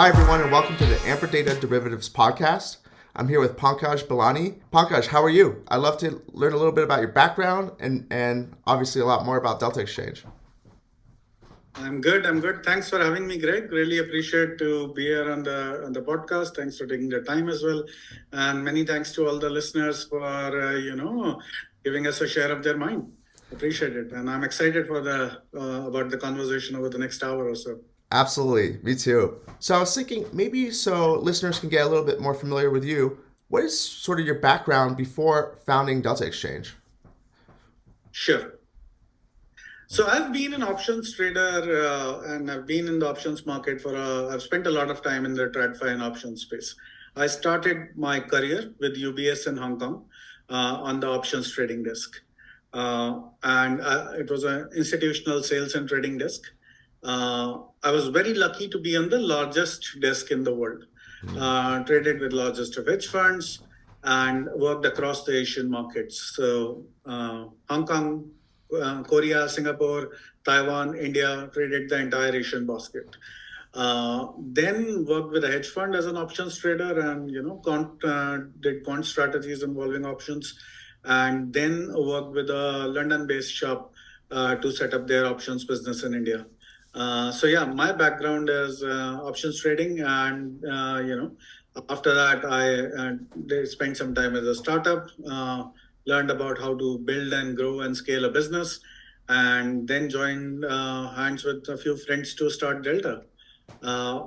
Hi, everyone, and welcome to the Data Derivatives podcast. I'm here with Pankaj Balani. Pankaj, how are you? I'd love to learn a little bit about your background and obviously a lot more about Delta Exchange. I'm good. Thanks for having me, Greg. Really appreciate to be here on the podcast. Thanks for taking the time as well, and many thanks to all the listeners for giving us a share of their mind. Appreciate it, and I'm excited for the about the conversation over the next hour or so. Absolutely, me too. So I was thinking maybe so listeners can get a little bit more familiar with you. What is sort of your background before founding Delta Exchange? Sure. So I've been an options trader and I've been in the options market I've spent a lot of time in the TradFi and options space. I started my career with UBS in Hong Kong on the options trading desk. And it was an institutional sales and trading desk. I was very lucky to be on the largest desk in the world, traded with largest of hedge funds and worked across the Asian markets. So Hong Kong, Korea, Singapore, Taiwan, India, traded the entire Asian basket. Then worked with a hedge fund as an options trader and, did quant strategies involving options. And then worked with a London-based shop to set up their options business in India. My background is options trading, and after that I spent some time as a startup, learned about how to build and grow and scale a business, and then joined hands with a few friends to start Delta.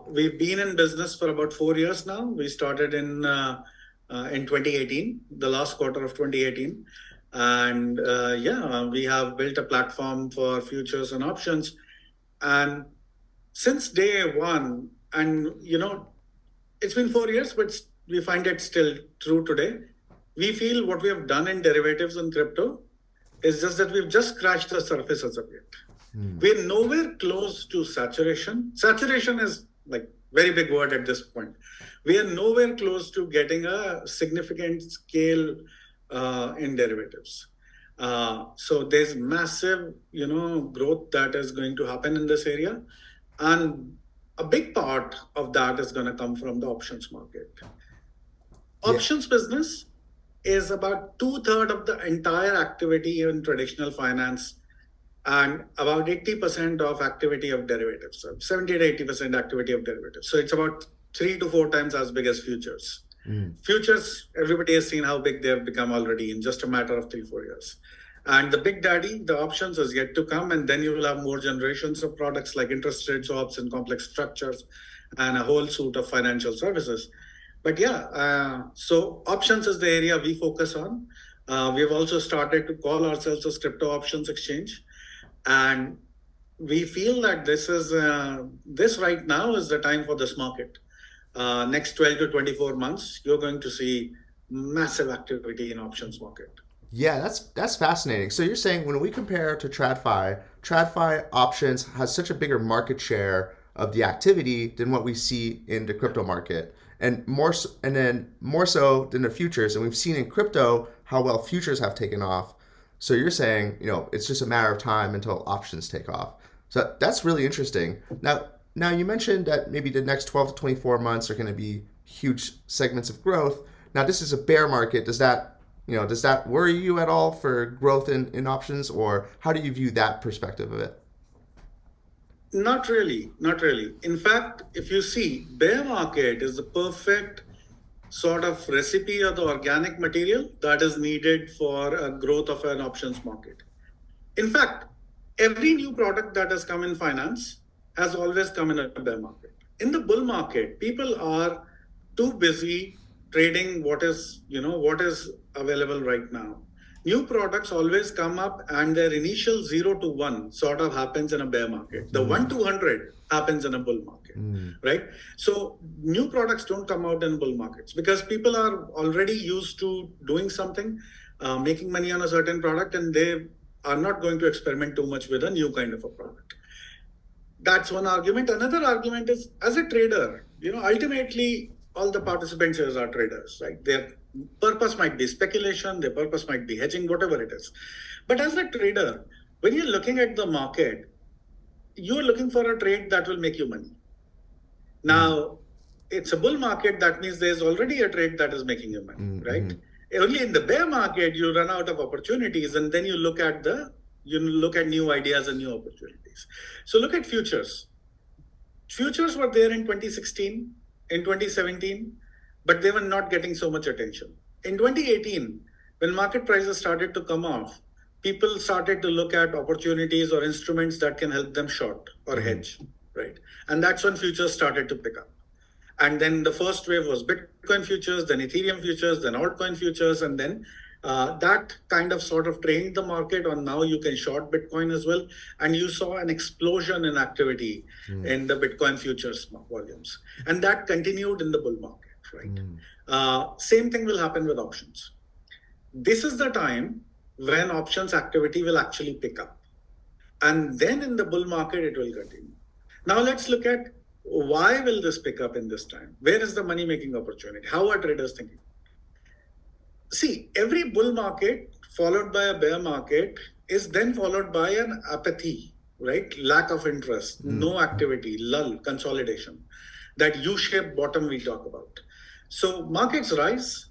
We've been in business for about 4 years now. We started in 2018, the last quarter of 2018. And we have built a platform for futures and options. And since day one, and it's been 4 years, but we find it still true today. We feel what we have done in derivatives and crypto is just that we've just scratched the surface as of yet. We're nowhere close to saturation. Saturation is like very big word at this point. We are nowhere close to getting a significant scale in derivatives. So there's massive, growth that is going to happen in this area. And a big part of that is going to come from the options market. Options business is about 2/3 of the entire activity in traditional finance and about 80% of activity of derivatives. So 70 to 80% activity of derivatives. So it's about 3 to 4 times as big as futures. Futures, everybody has seen how big they have become already in just a matter of 3-4 years. And the big daddy, the options, is yet to come. And then you will have more generations of products like interest rate swaps and complex structures and a whole suite of financial services. But so options is the area we focus on. We've also started to call ourselves a crypto options exchange. And we feel that this right now is the time for this market. Next 12 to 24 months, you're going to see massive activity in options market. Yeah, that's fascinating. So you're saying when we compare to TradFi options has such a bigger market share of the activity than what we see in the crypto market, and more so than the futures. And we've seen in crypto how well futures have taken off. So you're saying, it's just a matter of time until options take off. So that's really interesting. Now you mentioned that maybe the next 12 to 24 months are going to be huge segments of growth. Now this is a bear market. Does that worry you at all for growth in options, or how do you view that perspective of it? Not really. In fact, if you see, bear market is the perfect sort of recipe or the organic material that is needed for a growth of an options market. In fact, every new product that has come in finance has always come in a bear market. In the bull market, people are too busy trading what is available right now. New products always come up and their initial 0 to 1 sort of happens in a bear market. The 1 to 100 happens in a bull market, right? So new products don't come out in bull markets because people are already used to doing something, making money on a certain product, and they are not going to experiment too much with a new kind of a product. That's one argument. Another argument is, as a trader, ultimately all the participants here are traders, right? Their purpose might be speculation, their purpose might be hedging, whatever it is. But as a trader, when you're looking at the market, you're looking for a trade that will make you money. Now, it's a bull market, that means there's already a trade that is making you money, Mm-hmm. right? Only in the bear market you run out of opportunities, and then you look at new ideas and new opportunities. So look at futures. Futures were there in 2016, in 2017, but they were not getting so much attention. In 2018, when market prices started to come off, people started to look at opportunities or instruments that can help them short or hedge, right? And that's when futures started to pick up. And then the first wave was Bitcoin futures, then Ethereum futures, then altcoin futures, and then that kind of sort of trained the market on now you can short Bitcoin as well. And you saw an explosion in activity in the Bitcoin futures volumes. And that continued in the bull market, right? Same thing will happen with options. This is the time when options activity will actually pick up. And then in the bull market, it will continue. Now let's look at why will this pick up in this time? Where is the money making opportunity? How are traders thinking? See, every bull market followed by a bear market is then followed by an apathy, right? Lack of interest, no activity, lull, consolidation. That U-shaped bottom we talk about. So markets rise,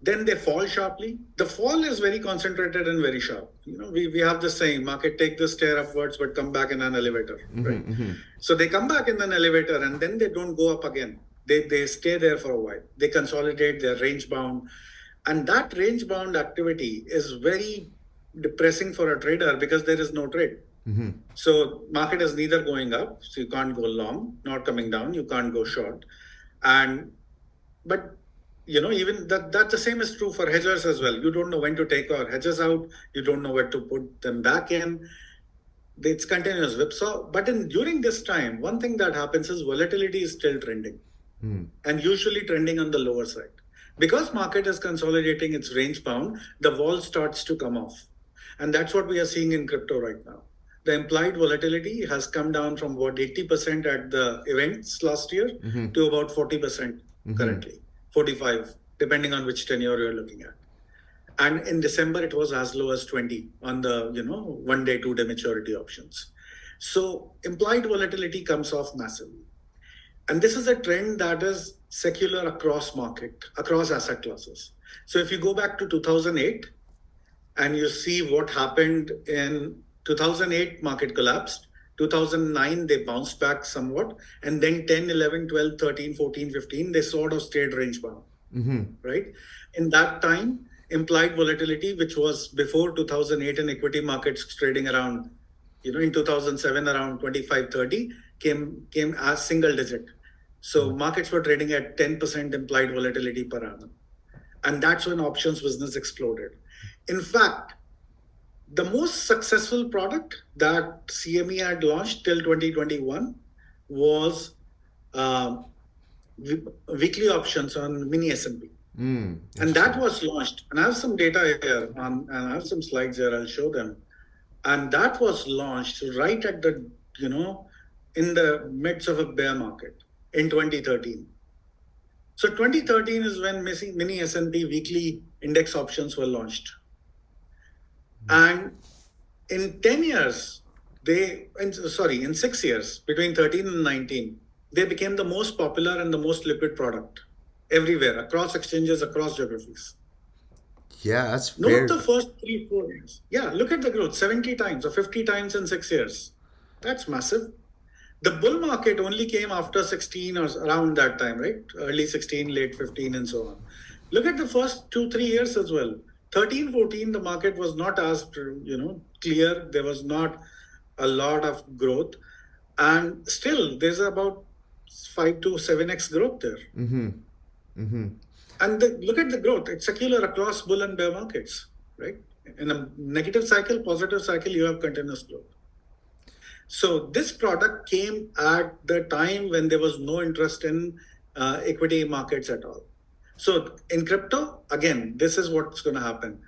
then they fall sharply. The fall is very concentrated and very sharp. We have the saying, market take the stair upwards but come back in an elevator, right? So they come back in an elevator and then they don't go up again. They stay there for a while. They consolidate, they're range bound. And that range bound activity is very depressing for a trader because there is no trade. So market is neither going up, so you can't go long, nor coming down, you can't go short. But even that the same is true for hedgers as well. You don't know when to take our hedges out. You don't know where to put them back in. It's continuous whipsaw. But during this time, one thing that happens is volatility is still trending and usually trending on the lower side. Because market is consolidating its range bound, the vol starts to come off. And that's what we are seeing in crypto right now. The implied volatility has come down from about 80% at the events last year to about 40% currently. 45, depending on which tenure you're looking at. And in December, it was as low as 20 on the 1 day, 2 day maturity options. So implied volatility comes off massively. And this is a trend that is secular across market, across asset classes. So if you go back to 2008 and you see what happened in 2008, market collapsed. 2009, they bounced back somewhat. And then 10, 11, 12, 13, 14, 15, they sort of stayed range bound, right? In that time, implied volatility, which was before 2008 in equity markets trading around, in 2007, around 25, 30, came as single digit. So markets were trading at 10% implied volatility per annum. And that's when options business exploded. In fact, the most successful product that CME had launched till 2021 was weekly options on mini S&P. And that was launched. And I have some data here and I have some slides here, I'll show them. And that was launched right at the, in the midst of a bear market in 2013. So 2013 is when mini S&P weekly index options were launched. And in 10 years, in 6 years, between 13 and 19, they became the most popular and the most liquid product everywhere, across exchanges, across geographies. Yeah, that's fair. Note the first 3-4 years. Yeah, look at the growth, 70 times or 50 times in 6 years. That's massive. The bull market only came after 16 or around that time, right? Early 16, late 15 and so on. Look at the first 2-3 years as well. 13, 14, the market was not as, clear. There was not a lot of growth. And still, there's about 5 to 7x growth there. And look at the growth. It's secular across bull and bear markets, right? In a negative cycle, positive cycle, you have continuous growth. So this product came at the time when there was no interest in equity markets at all. So in crypto, again, this is what's going to happen.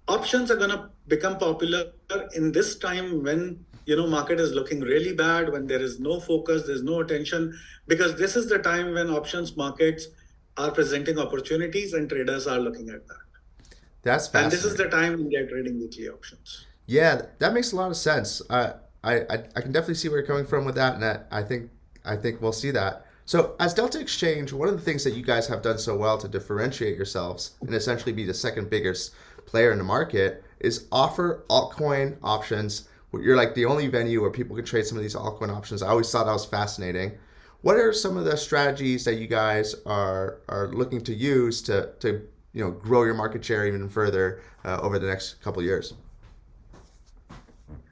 Options are going to become popular in this time when, market is looking really bad, when there is no focus, there's no attention, because this is the time when options markets are presenting opportunities and traders are looking at that. That's fascinating. And this is the time when they're trading weekly options. Yeah, that makes a lot of sense. I can definitely see where you're coming from with that, and I think we'll see that. So, as Delta Exchange, one of the things that you guys have done so well to differentiate yourselves and essentially be the second biggest player in the market is offer altcoin options. You're like the only venue where people can trade some of these altcoin options. I always thought that was fascinating. What are some of the strategies that you guys are looking to use to grow your market share even further over the next couple of years?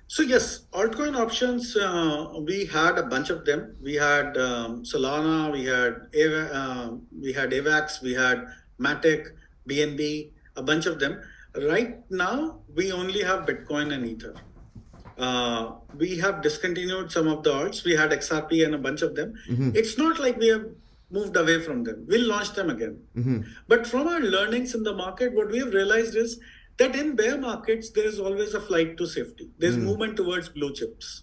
So yes, altcoin options, we had a bunch of them. We had Solana, we had AVAX, we had Matic, BNB, a bunch of them. Right now, we only have Bitcoin and Ether. We have discontinued some of the alts. We had XRP and a bunch of them. It's not like we have moved away from them. We'll launch them again. But from our learnings in the market, what we have realized is that in bear markets, there is always a flight to safety. There's movement towards blue chips.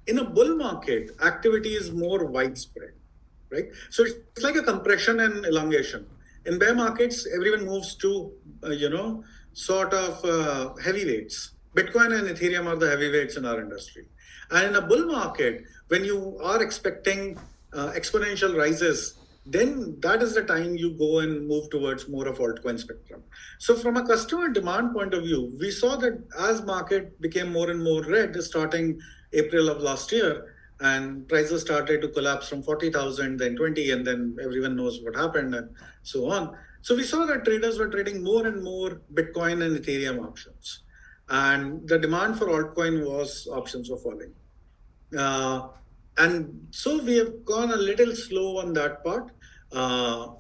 In a bull market, activity is more widespread, right? So it's like a compression and elongation. In bear markets, everyone moves to, sort of heavyweights. Bitcoin and Ethereum are the heavyweights in our industry. And in a bull market, when you are expecting exponential rises, then that is the time you go and move towards more of altcoin spectrum. So from a customer demand point of view, we saw that as market became more and more red starting April of last year, and prices started to collapse from 40,000, then 20, and then everyone knows what happened and so on. So we saw that traders were trading more and more Bitcoin and Ethereum options. And the demand for altcoin options were falling. And so we have gone a little slow on that part. But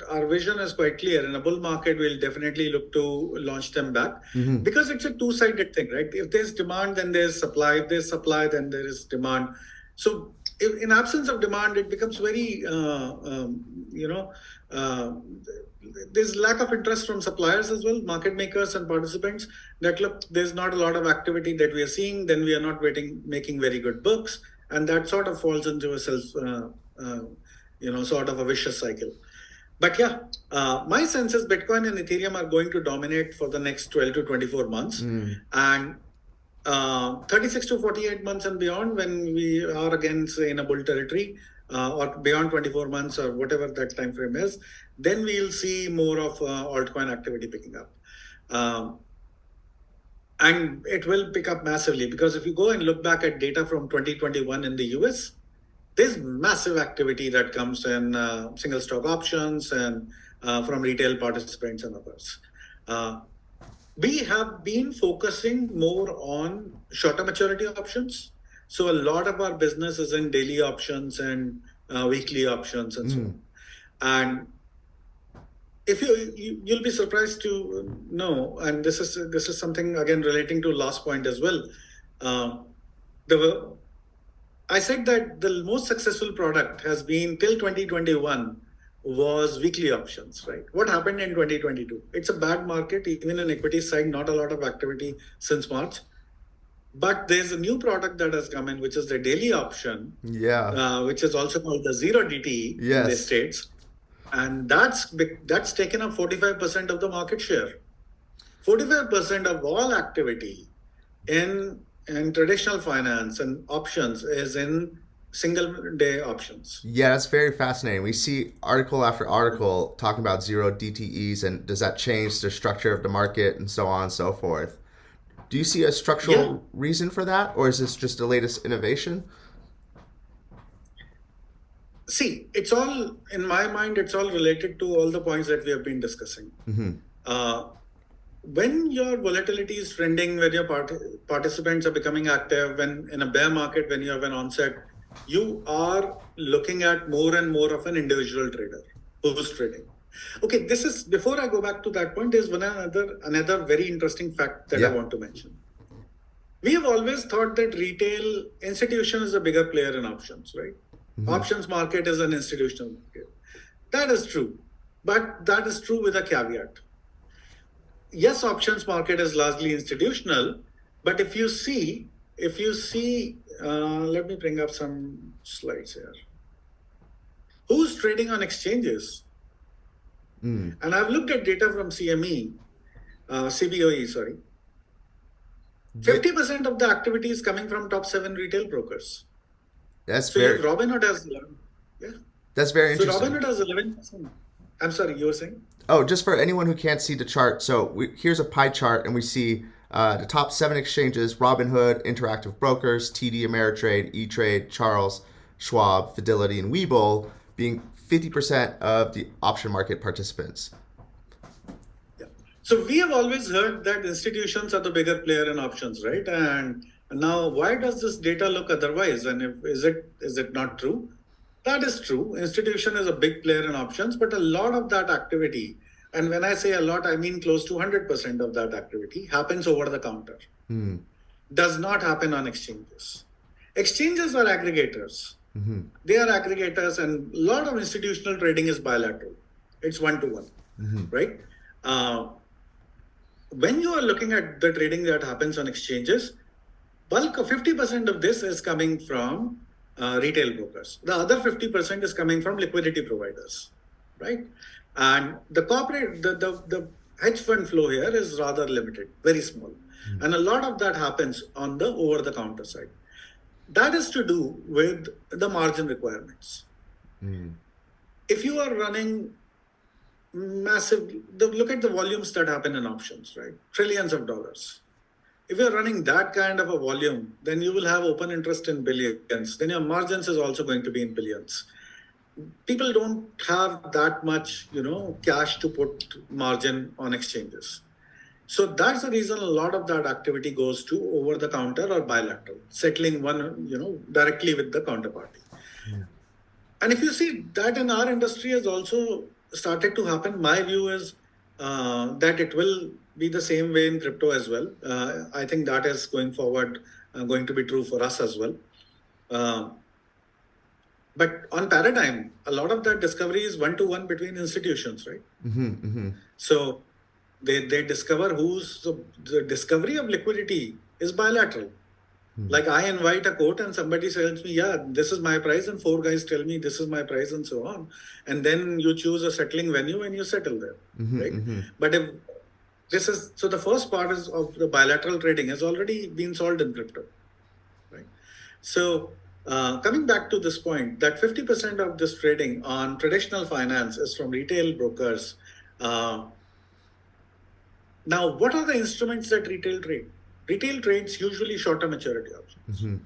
our vision is quite clear. In a bull market, we'll definitely look to launch them back because it's a two-sided thing, right? If there's demand, then there's supply. If there's supply, then there is demand. So in absence of demand, it becomes very, there's lack of interest from suppliers as well, market makers and participants. That look, there's not a lot of activity that we are seeing. Then we are not making very good books, and that sort of falls into a sort of a vicious cycle. But yeah, my sense is Bitcoin and Ethereum are going to dominate for the next 12 to 24 months. And 36 to 48 months and beyond, when we are again, say, in a bull territory, or beyond 24 months or whatever that time frame is, then we'll see more of altcoin activity picking up. And it will pick up massively because if you go and look back at data from 2021 in the US, there's massive activity that comes in single stock options and from retail participants and others. We have been focusing more on shorter maturity options. So a lot of our business is in daily options and weekly options and so on. And if you'll be surprised to know, and this is something again relating to last point as well. I said that the most successful product has been till 2021 was weekly options, right? What happened in 2022? It's a bad market, even in equity side, not a lot of activity since March. But there's a new product that has come in, which is the daily option, which is also called the zero DTE in the States. And that's taken up 45% of the market share. 45% of all activity in traditional finance and options is in single day options. Yeah, that's very fascinating. We see article after article talking about zero DTEs and does that change the structure of the market and so on and so forth. Do you see a structural reason for that, or is this just the latest innovation? See, it's all, in my mind, it's all related to all the points that we have been discussing. When your volatility is trending, when your participants are becoming active, when in a bear market, when you have an onset, you are looking at more and more of an individual trader who's trading. Okay, this is, before I go back to that point, there's another very interesting fact that I want to mention. We have always thought that retail institution is a bigger player in options, right? Options market is an institutional market. That is true, but that is true with a caveat. Yes, options market is largely institutional, but if you see, let me bring up some slides here. Who's trading on exchanges? And I've looked at data from CBOE, sorry. 50% of the activity is coming from top 7 retail brokers. That's So very if Robinhood has 11, yeah. that's very So interesting. Robinhood has 11%. I'm sorry, you were saying? Oh, just for anyone who can't see the chart, so here's a pie chart, and we see the top 7 exchanges: Robinhood, Interactive Brokers, TD Ameritrade, E-Trade, Charles, Schwab, Fidelity, and Webull being 50% of the option market participants. Yeah. So we have always heard that institutions are the bigger player in options, right? And now, why does this data look otherwise? And is it not true? That is true. Institution is a big player in options, but a lot of that activity, and when I say a lot, I mean close to 100% of that activity happens over the counter. Does not happen on exchanges. Exchanges are aggregators. They are aggregators, and a lot of institutional trading is bilateral. It's one-to-one, right? When you are looking at the trading that happens on exchanges, bulk of 50% of this is coming from retail brokers. The other 50% is coming from liquidity providers, right? And the hedge fund flow here is rather limited, very small. And a lot of that happens on the over-the-counter side. That is to do with the margin requirements. If you are running look at the volumes that happen in options, right? Trillions of dollars. If you're running that kind of a volume, then you will have open interest in billions. Then your margins is also going to be in billions. People don't have that much, cash to put margin on exchanges. So that's the reason a lot of that activity goes to over the counter or bilateral, settling one, directly with the counterparty. And if you see that in our industry has also started to happen, my view is that it will be the same way in crypto as well. I think that is going forward going to be true for us as well. But on Paradigm, a lot of that discovery is one-to-one between institutions, right? So they discover the discovery of liquidity is bilateral. Like I invite a quote and somebody tells me, yeah, this is my price, and 4 guys tell me this is my price and so on. And then you choose a settling venue and you settle there, right? But if so the first part is of the bilateral trading has already been solved in crypto, right? So coming back to this point, that 50% of this trading on traditional finance is from retail brokers. Now, what are the instruments that retail trade? Retail trades usually shorter maturity options.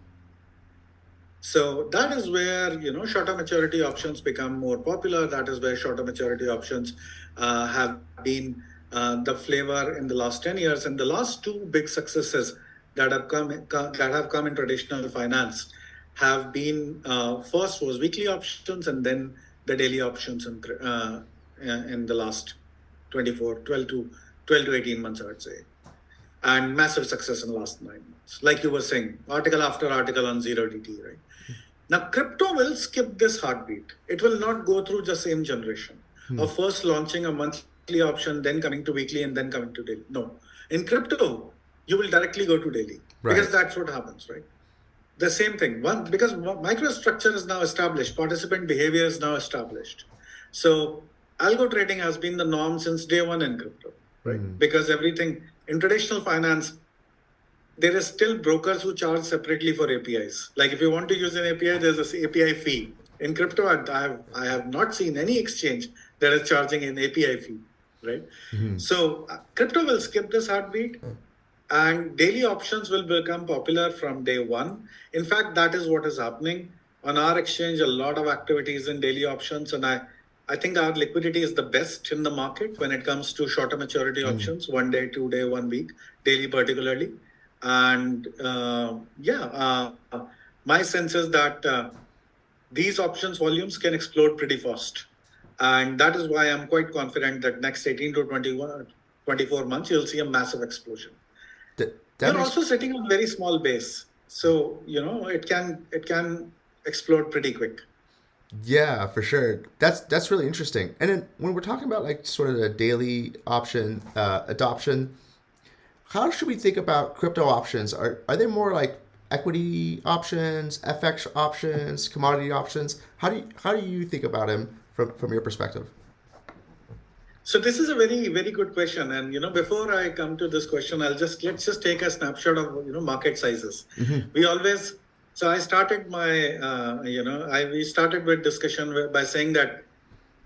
So that is where, shorter maturity options become more popular. That is where shorter maturity options have been the flavor in the last 10 years. And the last 2 big successes that have come in traditional finance have been, first was weekly options and then the daily options in the last 12 to 18 months, I would say. And massive success in the last 9 months. Like you were saying, article after article on 0DT, right? Now, crypto will skip this heartbeat. It will not go through the same generation of first launching a monthly option, then coming to weekly, and then coming to daily. No. In crypto, you will directly go to daily because that's what happens, right? The same thing. Because microstructure is now established, participant behavior is now established. So algo trading has been the norm since day one in crypto, right? Because everything in traditional finance, there is still brokers who charge separately for APIs. Like if you want to use an API, there's an API fee. In crypto, I have not seen any exchange that is charging an API fee, right? So crypto will skip this heartbeat, and daily options will become popular from day one. In fact, that is what is happening on our exchange. A lot of activities in daily options, and I think our liquidity is the best in the market when it comes to shorter maturity options, 1 day, 2 day, 1 week, daily particularly. And my sense is that these options volumes can explode pretty fast. And that is why I'm quite confident that next 18 to 24 months, you'll see a massive explosion. You're also sitting on a very small base. So, it can explode pretty quick. Yeah, for sure. That's really interesting. And then when we're talking about like sort of the daily option adoption, how should we think about crypto options? Are they more like equity options, FX options, commodity options? How do you think about them from your perspective? So this is a very, very good question. And, before I come to this question, let's just take a snapshot of, market sizes. We always So I started we started with discussion by saying that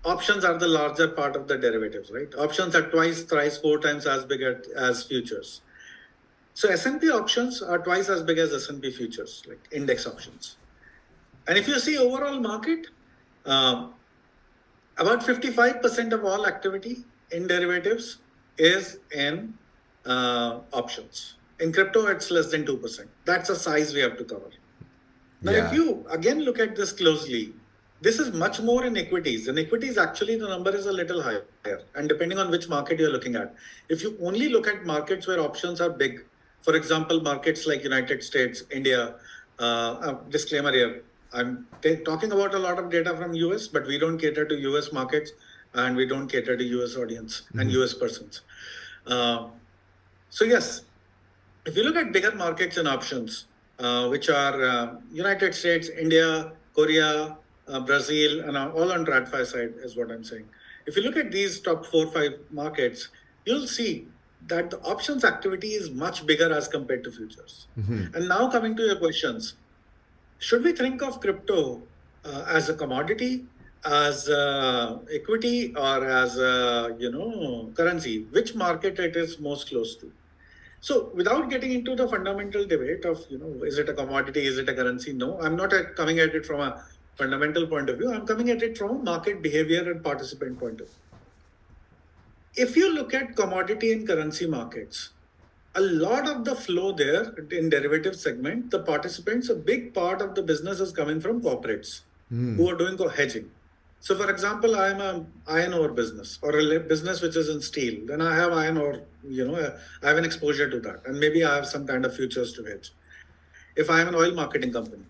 options are the larger part of the derivatives, right? Options are twice, thrice, four times as big as futures. So S&P options are twice as big as S&P futures, like index options. And if you see overall market, about 55% of all activity in derivatives is in options. In crypto, it's less than 2%. That's a size we have to cover. Now, if you again look at this closely, this is much more in equities. In equities, actually, the number is a little higher. And depending on which market you're looking at, if you only look at markets where options are big, for example, markets like United States, India, disclaimer here, I'm talking about a lot of data from US, but we don't cater to US markets and we don't cater to US audience and US persons. So yes, if you look at bigger markets and options, which are United States, India, Korea, Brazil, and all on TradFi side is what I'm saying. If you look at these top 4-5 markets, you'll see that the options activity is much bigger as compared to futures. And now coming to your questions, should we think of crypto as a commodity, as equity, or as currency? Which market it is most close to? So without getting into the fundamental debate of, is it a commodity, is it a currency? No, I'm not coming at it from a fundamental point of view. I'm coming at it from market behavior and participant point of view. If you look at commodity and currency markets, a lot of the flow there in derivative segment, the participants, a big part of the business is coming from corporates who are doing hedging. So for example, I'm an iron ore business or a business which is in steel. Then I have iron ore, I have an exposure to that. And maybe I have some kind of futures to hedge. If I am an oil marketing company,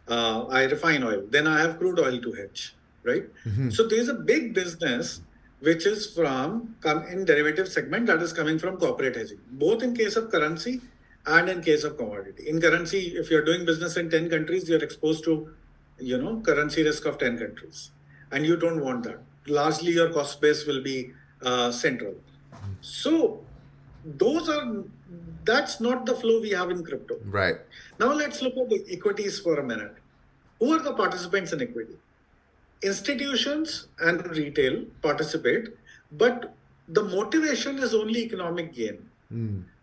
I refine oil, then I have crude oil to hedge, right? So there's a big business which is from in derivative segment that is coming from corporate hedging, both in case of currency and in case of commodity. In currency, if you're doing business in 10 countries, you're exposed to, currency risk of 10 countries. And you don't want that. Largely, your cost base will be central. So that's not the flow we have in crypto. Right. Now let's look at the equities for a minute. Who are the participants in equity? Institutions and retail participate, but the motivation is only economic gain.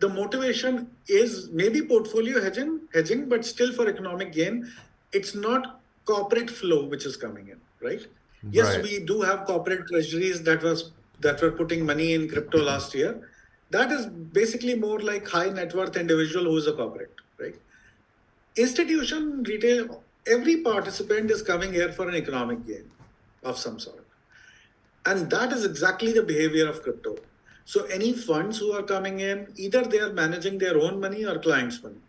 The motivation is maybe portfolio hedging, but still for economic gain. It's not corporate flow which is coming in, right? Yes, we do have corporate treasuries that were putting money in crypto last year. That is basically more like high net worth individual who is a corporate, right? Institution, retail, every participant is coming here for an economic gain of some sort. And that is exactly the behavior of crypto. So any funds who are coming in, either they are managing their own money or clients' money.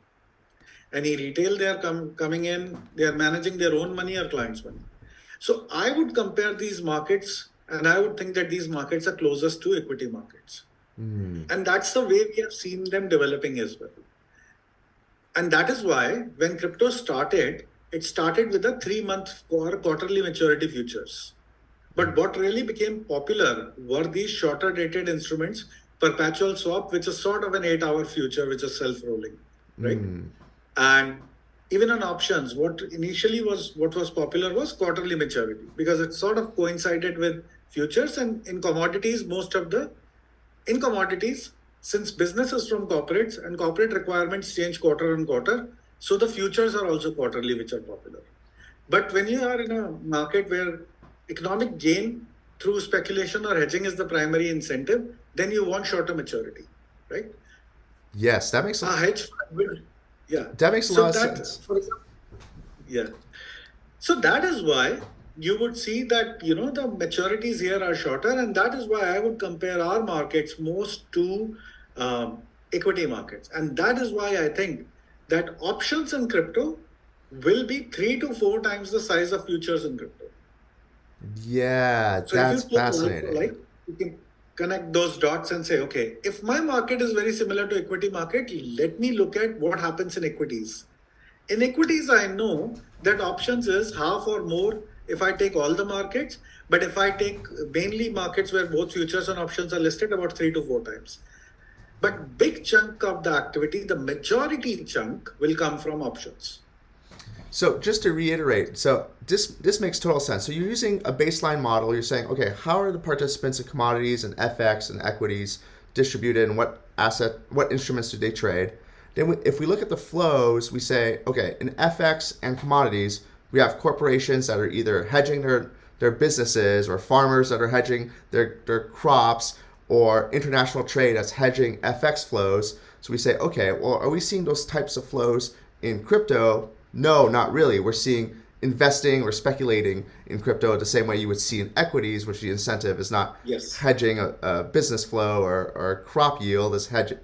Any retail they are coming in, they are managing their own money or clients' money. So I would compare these markets and I would think that these markets are closest to equity markets. And that's the way we have seen them developing as well. And that is why when crypto started, it started with a 3-month or quarterly maturity futures. But what really became popular were these shorter dated instruments, perpetual swap, which is sort of an 8-hour future, which is self-rolling, right? And even on options, what was popular was quarterly maturity because it sort of coincided with futures. And in commodities, since business is from corporates and corporate requirements change quarter on quarter, so the futures are also quarterly, which are popular. But when you are in a market where economic gain through speculation or hedging is the primary incentive, then you want shorter maturity, right? Yes, that makes sense. Hedge fund, that makes a lot of sense. For example, so that is why you would see that the maturities here are shorter, and that is why I would compare our markets most to equity markets, and that is why I think that options in crypto will be 3 to 4 times the size of futures in crypto. Yeah, so that's fascinating. You can connect those dots and say, okay, if my market is very similar to equity market, let me look at what happens in equities. In equities, I know that options is half or more if I take all the markets, but if I take mainly markets where both futures and options are listed, about 3 to 4 times. But big chunk of the activity, the majority chunk will come from options. So just to reiterate, so this makes total sense. So you're using a baseline model. You're saying, okay, how are the participants in commodities and FX and equities distributed, and what instruments do they trade? Then if we look at the flows, we say, okay, in FX and commodities, we have corporations that are either hedging their businesses, or farmers that are hedging their crops, or international trade that's hedging FX flows. So we say, okay, well, are we seeing those types of flows in crypto? No, not really. We're seeing investing or speculating in crypto the same way you would see in equities, which the incentive is not Yes. hedging a business flow or crop yield.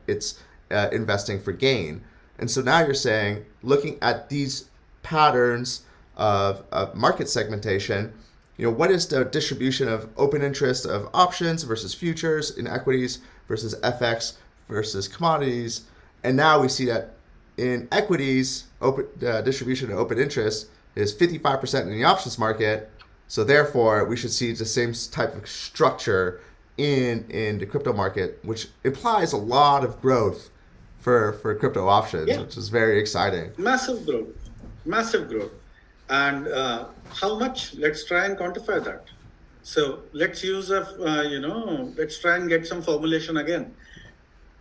It's investing for gain. And so now you're saying, looking at these patterns of market segmentation, what is the distribution of open interest of options versus futures in equities versus FX versus commodities? And now we see that in equities, distribution of open interest is 55% in the options market. So therefore, we should see the same type of structure in the crypto market, which implies a lot of growth for crypto options, Yeah. which is very exciting. Massive growth. Massive growth. And how much? Let's try and quantify that. So let's let's try and get some formulation again.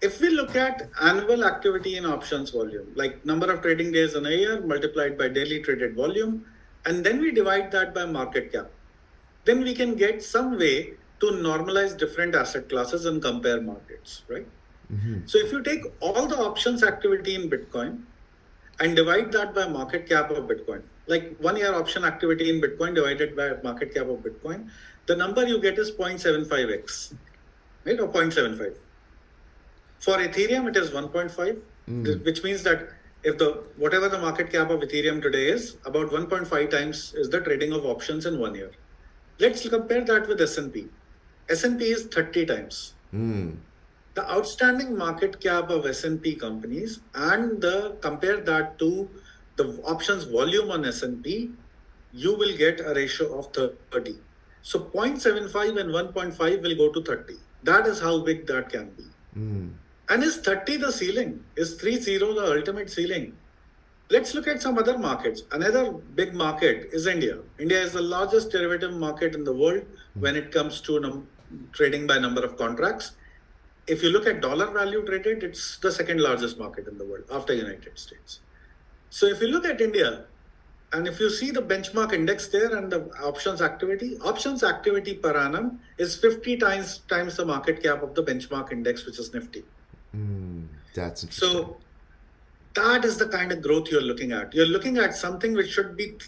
If we look at annual activity in options volume, like number of trading days in a year multiplied by daily traded volume, and then we divide that by market cap, then we can get some way to normalize different asset classes and compare markets, right? Mm-hmm. So if you take all the options activity in Bitcoin and divide that by market cap of Bitcoin, like 1 year option activity in Bitcoin divided by market cap of Bitcoin, the number you get is 0.75x, right? Or 0.75. For Ethereum, it is 1.5, which means that if whatever the market cap of Ethereum today is, about 1.5 times is the trading of options in 1 year. Let's compare that with S&P. S&P is 30 times. The outstanding market cap of S&P companies, and compare that to the options volume on S&P, you will get a ratio of 30. So 0.75 and 1.5 will go to 30. That is how big that can be. And is 30 the ceiling? Is 30 the ultimate ceiling? Let's look at some other markets. Another big market is India. India is the largest derivative market in the world when it comes to trading by number of contracts. If you look at dollar value traded, it's the second largest market in the world after United States. So if you look at India, and if you see the benchmark index there and the options activity per annum is 50 times the market cap of the benchmark index, which is Nifty. That's interesting. So that is the kind of growth you're looking at. You're looking at something which should be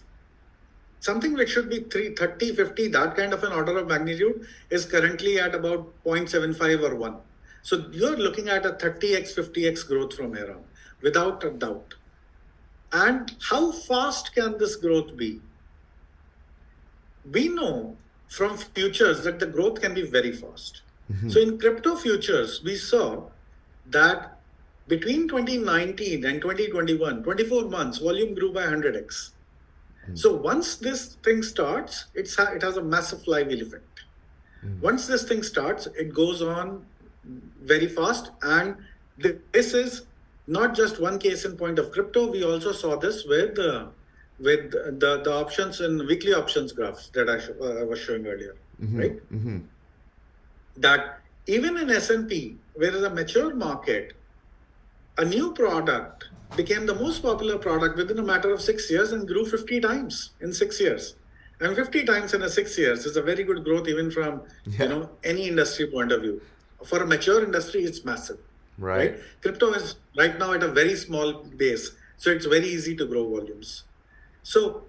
30, 50, that kind of an order of magnitude is currently at about 0.75 or 1. So you're looking at a 30x, 50x growth from here on, without a doubt. And how fast can this growth be? We know from futures that the growth can be very fast. So in crypto futures, we saw that between 2019 and 2021, 24 months, volume grew by 100x. So once this thing starts, it has a massive flywheel effect. Once this thing starts, it goes on very fast. And this is not just one case in point of crypto. We also saw this with the options in weekly options graphs that I was showing earlier, right? That even in S&P, where is a mature market, a new product became the most popular product within a matter of 6 years and grew 50 times in 6 years. And 50 times in 6 years is a very good growth, even from any industry point of view. For a mature industry, it's massive. Right? Crypto is right now at a very small base, so it's very easy to grow volumes. So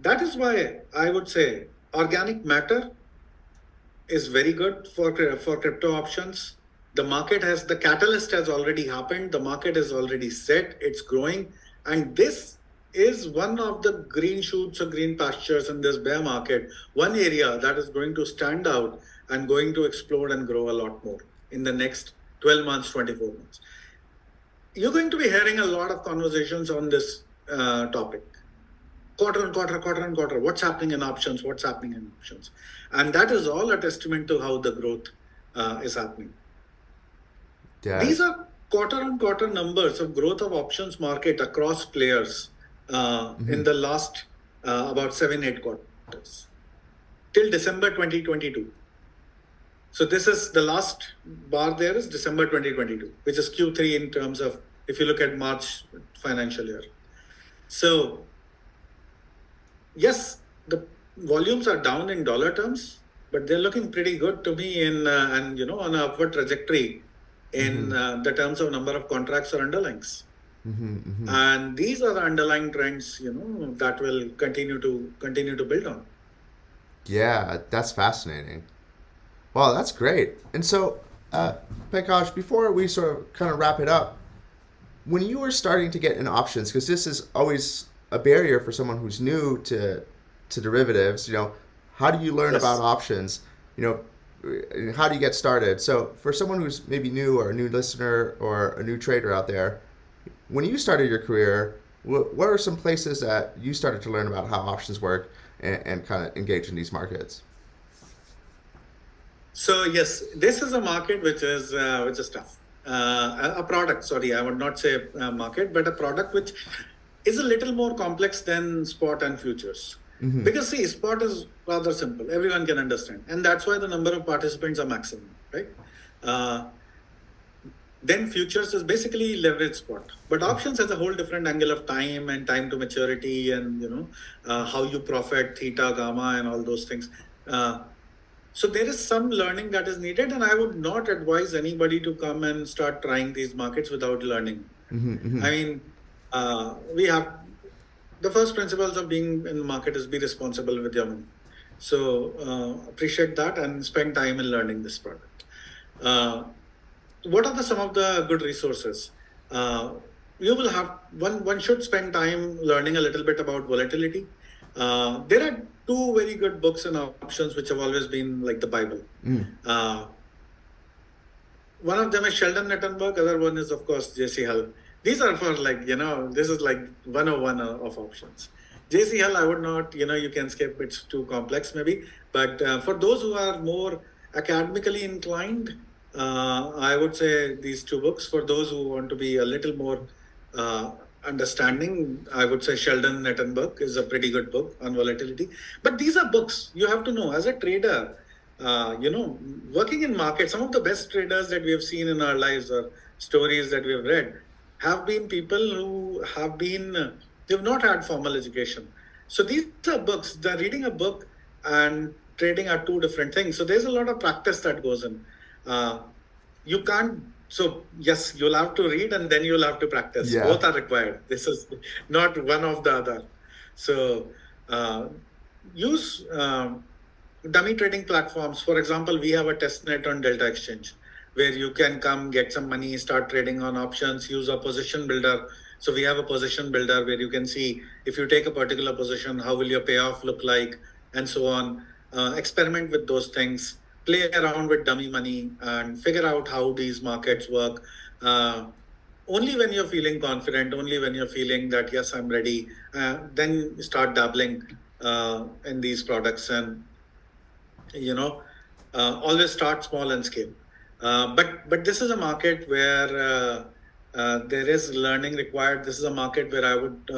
that is why I would say organic matter is very good for crypto options. The catalyst has already happened. The market is already set. It's growing. And this is one of the green shoots or green pastures in this bear market. One area that is going to stand out and going to explode and grow a lot more in the next 12 months, 24 months. You're going to be hearing a lot of conversations on this topic. Quarter on quarter. What's happening in options? And that is all a testament to how the growth is happening. These are quarter on quarter numbers of growth of options market across players. in the last about 7-8 quarters till December 2022. So this is the last bar there is December 2022, which is Q3 in terms of if you look at March financial year. So yes, the volumes are down in dollar terms, but they're looking pretty good to me in and on an upward trajectory in the terms of number of contracts or underlyings. And these are the underlying trends, that will continue to build on. Yeah, that's fascinating. Wow, that's great. And so, Pankaj, before we sort of kind of wrap it up, when you were starting to get in options, because this is always a barrier for someone who's new to derivatives, how do you learn Yes. about options? And how do you get started? So, for someone who's maybe new or a new listener or a new trader out there, when you started your career, what are some places that you started to learn about how options work and kind of engage in these markets? So yes, this is a market which is tough. A product, sorry, I would not say a market, but a product which is a little more complex than spot and futures. Because see, spot is rather simple; everyone can understand, and that's why the number of participants are maximum, right? Then futures is basically leverage spot, but options has a whole different angle of time and time to maturity, and how you profit, theta, gamma, and all those things. So there is some learning that is needed, and I would not advise anybody to come and start trying these markets without learning. I mean, we have the first principles of being in the market is be responsible with your money. So appreciate that and spend time in learning this product. What are some of the good resources? You will have one should spend time learning a little bit about volatility. There are two very good books in options which have always been like the Bible. One of them is Sheldon Nettenberg, other one is of course JC Hull. These are for this is like 101 of options. JC Hull, I would not, you can skip, it's too complex maybe. But for those who are more academically inclined, I would say these two books. For those who want to be a little more understanding, I would say Sheldon Nettenberg is a pretty good book on volatility. But these are books you have to know as a trader. Working in markets, some of the best traders that we have seen in our lives or stories that we have read have been people who they've not had formal education. So these are books. The reading a book and trading are two different things. So there's a lot of practice that goes in. You can't. So yes, you'll have to read and then you'll have to practice. Yeah. Both are required. This is not one of the other. So use dummy trading platforms. For example, we have a testnet on Delta Exchange where you can come get some money, start trading on options, use a position builder. So we have a position builder where you can see if you take a particular position, how will your payoff look like, and so on. Experiment with those things. Play around with dummy money and figure out how these markets work. Only when you're feeling confident, only when you're feeling that, yes, I'm ready, then start dabbling in these products and, always start small and scale. But this is a market where there is learning required. This is a market where I would,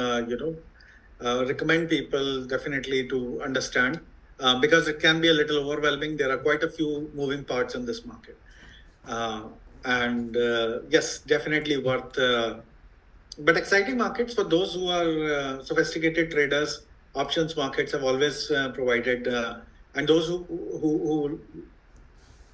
recommend people definitely to understand. Because it can be a little overwhelming. There are quite a few moving parts in this market. Yes, definitely worth, but exciting markets for those who are sophisticated traders. Options markets have always provided, and those who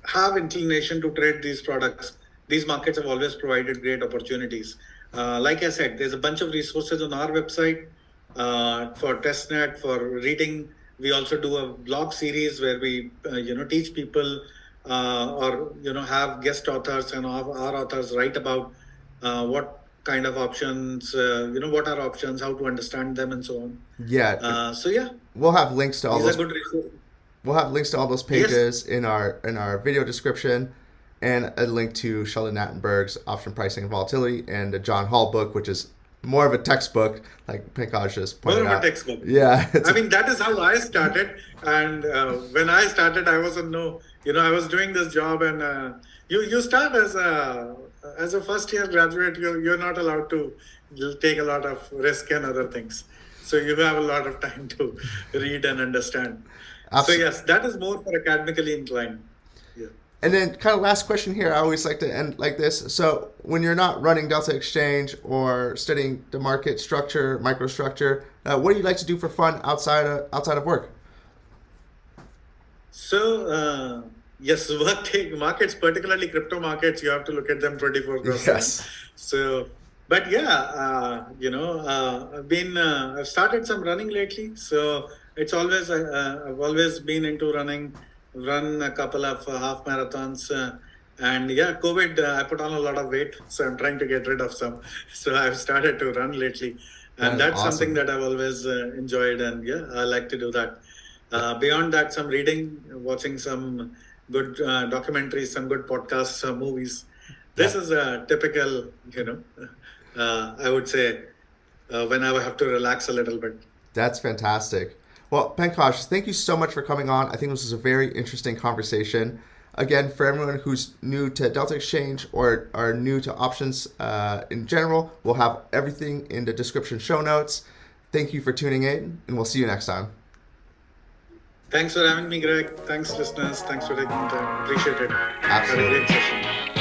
have inclination to trade these products, these markets have always provided great opportunities. Like I said, there's a bunch of resources on our website for testnet, for reading. We also do a blog series where we, teach people or, have guest authors and our authors write about what kind of options, what are options, how to understand them, and so on. Yeah. So yeah, We'll have links to all these those. are good resources. We'll have links to all those pages in our video description, and a link to Sheldon Nattenberg's Option Pricing and Volatility, and the John Hall book, which is more of a textbook, like Pankaj just More pointed of a out. textbook. Yeah, I mean, that is how I started. And when I started, I wasn't I was doing this job, and you start as a first year graduate. You're not allowed to take a lot of risk and other things. So you have a lot of time to read and understand. So absolutely. yes, that is more for academically inclined. Yeah. And then, kind of last question here. I always like to end like this. So, when you're not running Delta Exchange or studying the market structure, microstructure, what do you like to do for fun outside of work? So, yes, work take markets, particularly crypto markets, you have to look at them 24/7. Yes. So, but yeah, I've started some running lately. So I've always been into running, run a couple of half marathons. And yeah, COVID, I put on a lot of weight. So I'm trying to get rid of some. So I've started to run lately. That And is that's something awesome. that I've always enjoyed. And yeah, I like to do that. Beyond that, some reading, watching some good documentaries, some good podcasts, movies. This That is a typical, I would say, when I have to relax a little bit. that's fantastic. Well, Pankaj, thank you so much for coming on. I think this was a very interesting conversation. Again, for everyone who's new to Delta Exchange or are new to options in general, we'll have everything in the description show notes. Thank you for tuning in, and we'll see you next time. Thanks for having me, Greg. Thanks, listeners. Thanks for taking the time. Appreciate it. Had a great Absolutely. session.